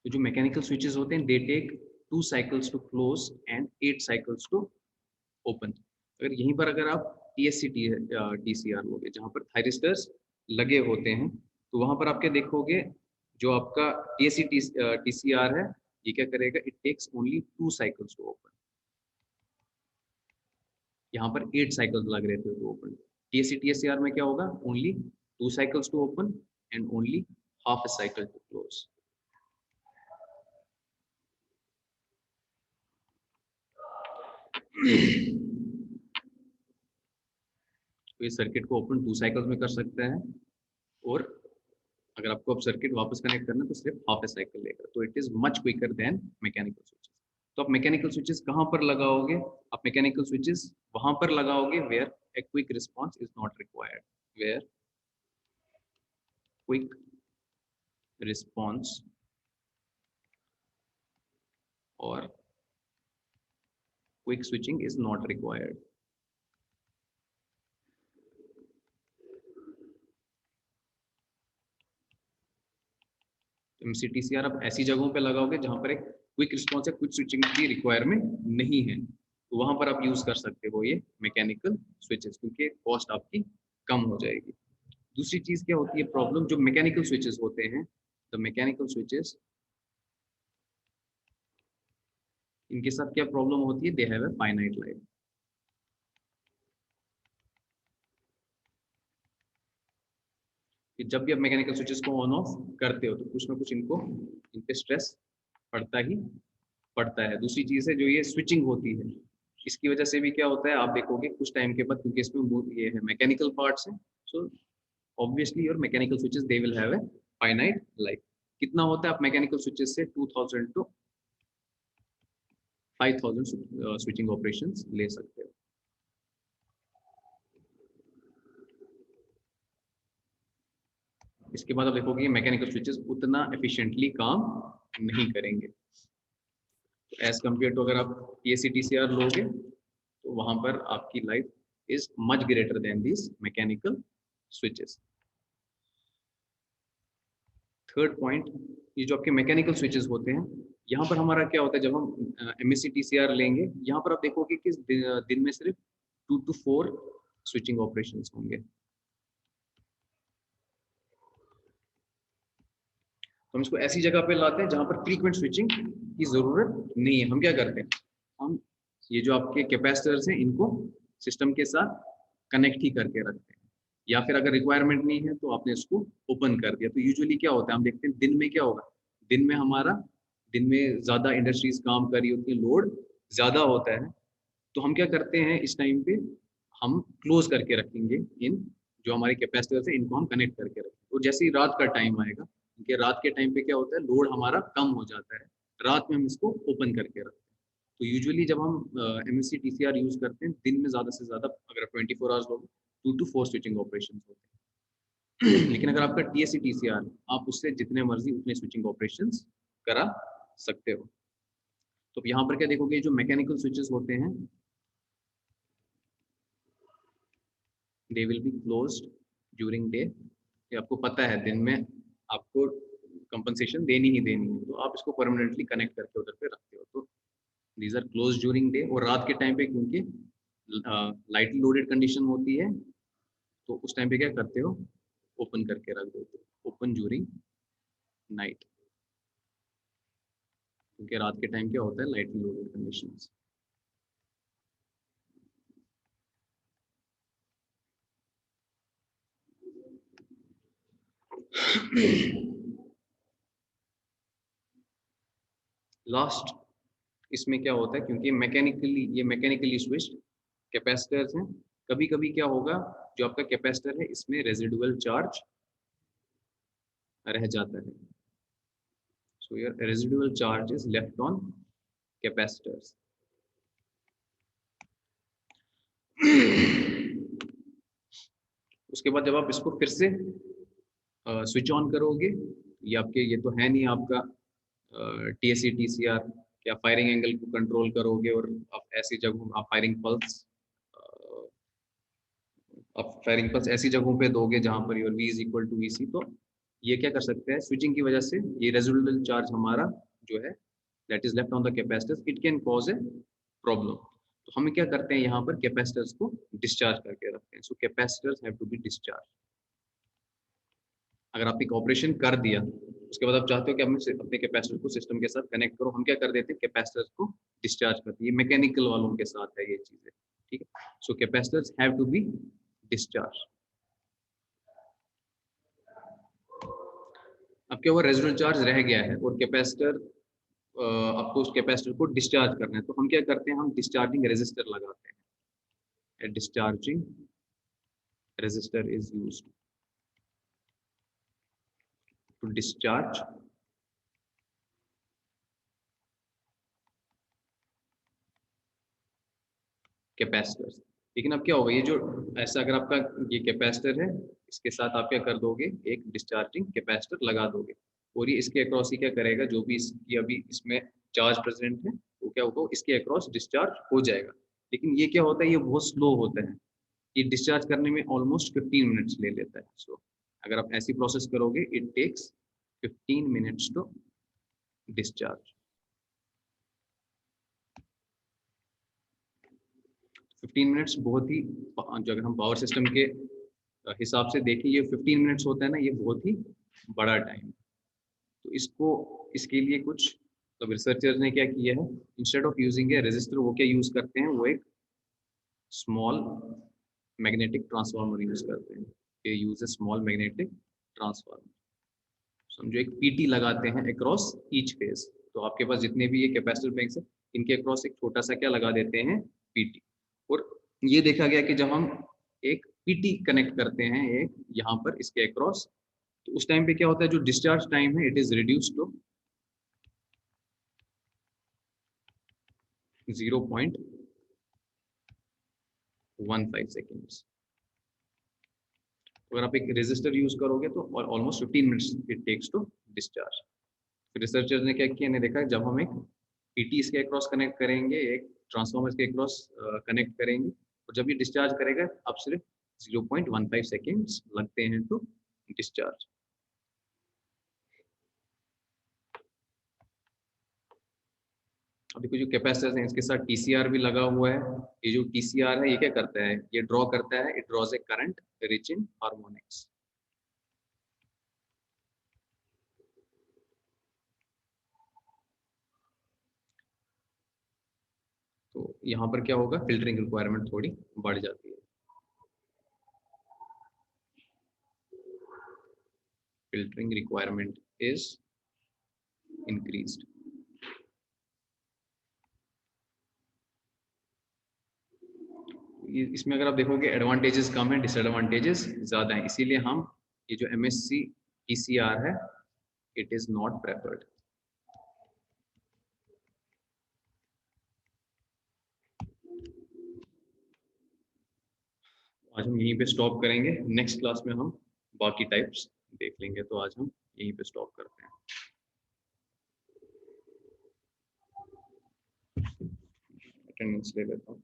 तो जो mechanical switches होते हैं they take 2 cycles to close and 8 cycles to open. अगर यहीं पर अगर आप टीएससी टीसीआर लोगे जहाँ पर थायरिस्टर्स लगे होते हैं, तो वहाँ पर आप क्या देखोगे, जो आपका टीएससी टीसीआर है ये क्या करेगा, it takes only 2 cycles to open. यहाँ पर 8 साइकिल्स लग रहे थे टू ओपन। टीएससी टीएससीआर में क्या होगा, only 2 cycles to open and only half a cycle to close. तो इस सर्किट को ओपन 2 साइकिल्स में कर सकते हैं, और अगर आपको अब सर्किट वापस कनेक्ट करना है तो सिर्फ हाफ ए साइकिल लेगा। तो it is much quicker than mechanical switches. तो आप मैकेनिकल स्विचेस कहाँ पर लगाओगे, आप मैकेनिकल स्विचेस वहां पर लगाओगे where a quick response is not required, where quick response और quick switching is not required. MCTCR आप ऐसी जगहों पे लगाओगे जहां पर एक क्विक रिस्पॉन्स या क्विक स्विचिंग की रिक्वायरमेंट नहीं है, तो वहां पर आप यूज कर सकते हो ये मैकेनिकल स्विचेस, क्योंकि कॉस्ट आपकी कम हो जाएगी। दूसरी चीज क्या होती है प्रॉब्लम, जो मैकेनिकल स्विचेस होते हैं, द मैकेनिकल स्विचेस, इनके साथ क्या प्रॉब्लम होती है, they have a finite life. कि जब भी आप मैकेनिकल स्विचेस को ऑन ऑफ करते हो तो कुछ ना कुछ इनको, इन पे स्ट्रेस पड़ता ही पड़ता है। दूसरी चीज है जो ये स्विचिंग होती है, इसकी वजह से भी क्या होता है, आप देखोगे कुछ टाइम के बाद, क्योंकि इसमें ये है मैकेनिकल पार्ट्स है, so obviously your mechanical switches they will have a finite life. कितना होता है, आप मैकेनिकल स्विचेस से 2000 टू 5000 स्विचिंग ऑपरेशंस ले सकते हो। इसके बाद आप देखोगे मैकेनिकल स्विचेस उतना एफिशिएंटली काम नहीं करेंगे। एज कम्पेयर टू अगर आप टीएससी टीसीआर लोगे तो वहां पर आपकी life is much greater than this mechanical switches. Third point, ये जो आपके मैकेनिकल स्विचेस होते हैं, यहाँ पर हमारा क्या होता है, जब हम एमएससी टीसीआर लेंगे, यहाँ पर आप देखोगे कि दिन में सिर्फ 2 to 4 स्विचिंग ऑपरेशंस होंगे। हम इसको ऐसी जगह पे लाते हैं जहां पर फ्रीक्वेंट स्विचिंग की जरूरत नहीं है। हम क्या करते हैं, हम ये जो आपके कैपेसिटर्स हैं इनको सिस्टम के साथ कनेक्ट ही करके रखते हैं, या फिर अगर रिक्वायरमेंट नहीं है तो आपने इसको ओपन कर दिया। तो यूजुअली क्या होता है, हम देखते हैं दिन में क्या होगा, दिन में ज्यादा इंडस्ट्रीज काम कर रही होती है, लोड ज्यादा होता है, तो हम क्या करते हैं इस टाइम पे, हम क्लोज करके रखेंगे इन जो हमारे कैपेसिटर्स है, इनको हम कनेक्ट करके रखेंगे। और जैसे ही रात का टाइम आएगा, क्योंकि रात के टाइम पे क्या होता है, लोड हमारा कम हो जाता है, रात में हम इसको ओपन करके रखते हैं। तो यूजुअली जब हम एमएससी टीसीआर यूज करते हैं, दिन में ज्यादा से ज्यादा अगर 24 आवर्स लोग 2 to 4 स्विचिंग ऑपरेशन होते हैं। लेकिन अगर आपका टीएससी टीसीआर, आप उससे जितने मर्जी उतने स्विचिंग ऑपरेशन करा सकते हो। तो यहाँ पर क्या देखोगे, जो मैकेनिकल स्विचेस होते हैं they will be closed during day. ये आपको पता है दिन में आपको कंपनसेशन देनी ही देनी है, तो आप इसको परमानेंटली कनेक्ट करके उधर पे रखते हो। तो these are close during day, और रात के टाइम पे क्योंकि लाइटली लोडेड कंडीशन होती है, तो उस टाइम पे क्या करते हो, ओपन करके रख देते हो, ओपन ड्यूरिंग नाइट, क्योंकि रात के टाइम क्या होता है, लाइटली लोडेड कंडीशंस। लास्ट इसमें क्या होता है, क्योंकि मैकेनिकली स्विच्ड कैपेसिटर्स हैं, कभी कभी क्या होगा, जो आपका कैपेसिटर है इसमें रेजिडुअल चार्ज रह जाता है, so your residual charge is left on capacitors. उसके बाद जब आप इसको फिर से स्विच ऑन करोगे, ये आपके, ये तो है नहीं आपका टीएससी टीसीआर, क्या फायरिंग एंगल को कंट्रोल करोगे, और आप ऐसी जगहों, आप फायरिंग पल्स ऐसी जगहों पे दोगे जहां पर your V is equal to VC, तो ये क्या कर सकते हैं, स्विचिंग की वजह से ये रेजिडुअल चार्ज हमारा जो है that is left on the capacitors, it can cause a problem. तो हम क्या करते हैं यहाँ पर कैपेसिटर्स को डिस्चार्ज करके रखते हैं। So capacitors have to be discharge. अगर आपने एक ऑपरेशन कर दिया, उसके बाद आप चाहते हो कि हम अपने कैपेसिटर को सिस्टम के साथ कनेक्ट करो, हम क्या कर देते हैं, कैपेसिटर्स को डिस्चार्ज करते हैं। ये मैकेनिकल वालों के साथ है ये चीजें, ठीक है। So capacitors have to be discharge. अब क्या हुआ, रेजिडुअल चार्ज रह गया है और कैपेसिटर आपको उस कैपेसिटर को डिस्चार्ज करना है, तो हम क्या करते हैं, हम डिस्चार्जिंग रेजिस्टर लगाते हैं। Discharging resistor is used to discharge capacitors. लेकिन अब क्या होगा, ये जो ऐसा अगर आपका ये कैपेसिटर है, इसके साथ आप क्या कर दोगे, एक डिस्चार्जिंग कैपेसिटर लगा दोगे, और ये इसके अक्रॉस ही क्या करेगा, जो भी इसकी अभी इसमें चार्ज प्रेजेंट है वो क्या होगा, इसके अक्रॉस डिस्चार्ज हो जाएगा। लेकिन ये क्या होता है, ये बहुत स्लो होता है, ये डिस्चार्ज करने में ऑलमोस्ट 15 मिनट्स ले लेता है। सो अगर आप ऐसी प्रोसेस करोगे, it takes 15 minutes to discharge. 15 minutes बहुत ही, जो अगर हम पावर सिस्टम के हिसाब से देखें, ये 15 मिनट्स होता है ना, ये बहुत ही बड़ा टाइम। तो इसको, इसके लिए कुछ तो रिसर्चर्स ने क्या किया है, instead of using a resistor वो क्या यूज करते हैं, वो एक स्मॉल मैग्नेटिक ट्रांसफार्मर यूज करते हैं। ये यूज ए स्मॉल मैग्नेटिक ट्रांसफार्मर। समझो एक पीटी लगाते हैं अक्रॉस ईच फेज। तो आपके पास जितने भी ये कैपेसिटर बैंक्स है, इनके अक्रॉस एक छोटा सा क्या लगा देते हैं, पीटी। और ये देखा गया कि जब हम एक पीटी कनेक्ट करते हैं एक यहाँ पर इसके अक्रॉस, तो उस टाइम पे क्या होता है, जो डिस्चार्ज टाइम है it is reduce to 0.15 seconds. अगर आप एक रेजिस्टर यूज करोगे तो almost 15 minutes it takes to discharge. Researchers ने क्या किया, इन्हें देखा जब हम एक पीटी इसके अक्रॉस कनेक्ट करेंगे, एक ट्रांसफार्मर के अक्रॉस कनेक्ट करेंगे, और जब ये डिस्चार्ज करेगा, अब सिर्फ 0.15 सेकेंड्स लगते हैं टू डिस्चार्ज। अभी कुछ जो कैपेसिटर्स हैं, इसके साथ टीसीआर भी लगा हुआ है। ये जो टीसीआर है, ये क्या करता है, ये ड्रॉ करता है, it draws a current rich in harmonics. तो यहाँ पर क्या होगा, फिल्टरिंग रिक्वायरमेंट थोड़ी बढ़ जाती है। filtering requirement is increased. इसमें अगर आप देखोगे एडवांटेजेस कम है, डिसएडवांटेजेस ज्यादा है, इसीलिए हम ये जो एमएससी टीसीआर है, इट इज नॉट प्रेफर्ड। आज हम यहीं पे स्टॉप करेंगे, नेक्स्ट क्लास में हम बाकी टाइप्स देख लेंगे। तो आज हम यहीं पे स्टॉप करते हैं। अटेंडेंस ले लेता हूँ।